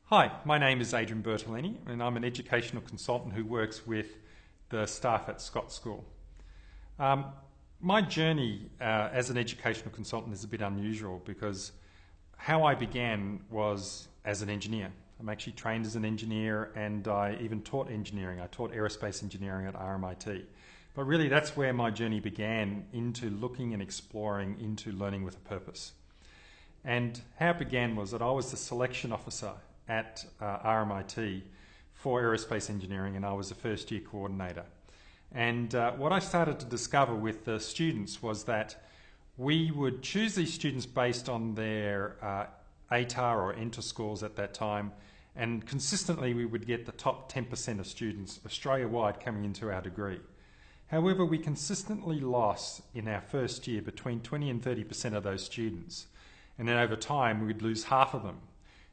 Hi, my name is Adrian Bertolini and I'm an educational consultant who works with the staff at Scots School. My journey as an educational consultant is a bit unusual because how I began was as an engineer. I'm actually trained as an engineer and I even taught engineering. I taught aerospace engineering at RMIT. But really that's where my journey began, into looking and exploring into learning with a purpose. And how it began was that I was the selection officer at RMIT for aerospace engineering, and I was the first year coordinator. And what I started to discover with the students was that we would choose these students based on their ATAR or ENTER scores at that time, and consistently we would get the top 10% of students Australia-wide coming into our degree. However, we consistently lost in our first year between 20 and 30% of those students, and then over time we'd lose half of them.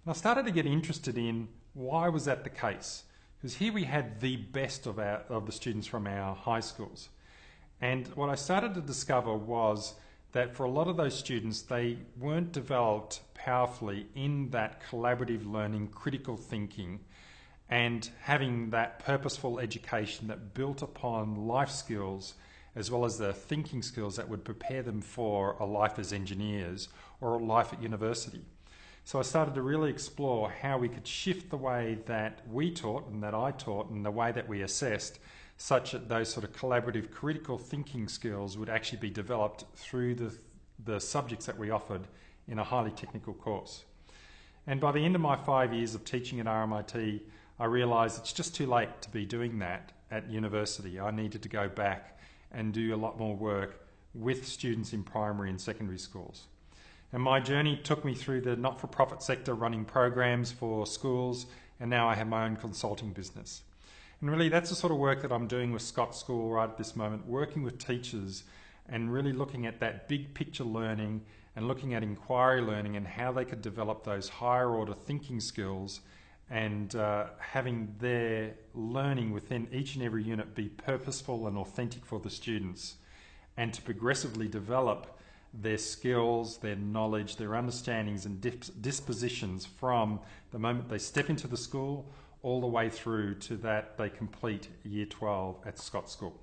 And I started to get interested in why was that the case, because here we had the best of the students from our high schools. And what I started to discover was that for a lot of those students, they weren't developed powerfully in that collaborative learning, critical thinking, and having that purposeful education that built upon life skills as well as the thinking skills that would prepare them for a life as engineers or a life at university. So I started to really explore how we could shift the way that we taught and that I taught and the way that we assessed, such that those sort of collaborative critical thinking skills would actually be developed through the subjects that we offered in a highly technical course. And by the end of my 5 years of teaching at RMIT, I realised it's just too late to be doing that at university. I needed to go back and do a lot more work with students in primary and secondary schools. And my journey took me through the not-for-profit sector, running programs for schools, and now I have my own consulting business. And really that's the sort of work that I'm doing with Scots School right at this moment, working with teachers and really looking at that big picture learning and looking at inquiry learning and how they could develop those higher order thinking skills and having their learning within each and every unit be purposeful and authentic for the students, and to progressively develop their skills, their knowledge, their understandings and dispositions from the moment they step into the school all the way through to that they complete Year 12 at Scots School.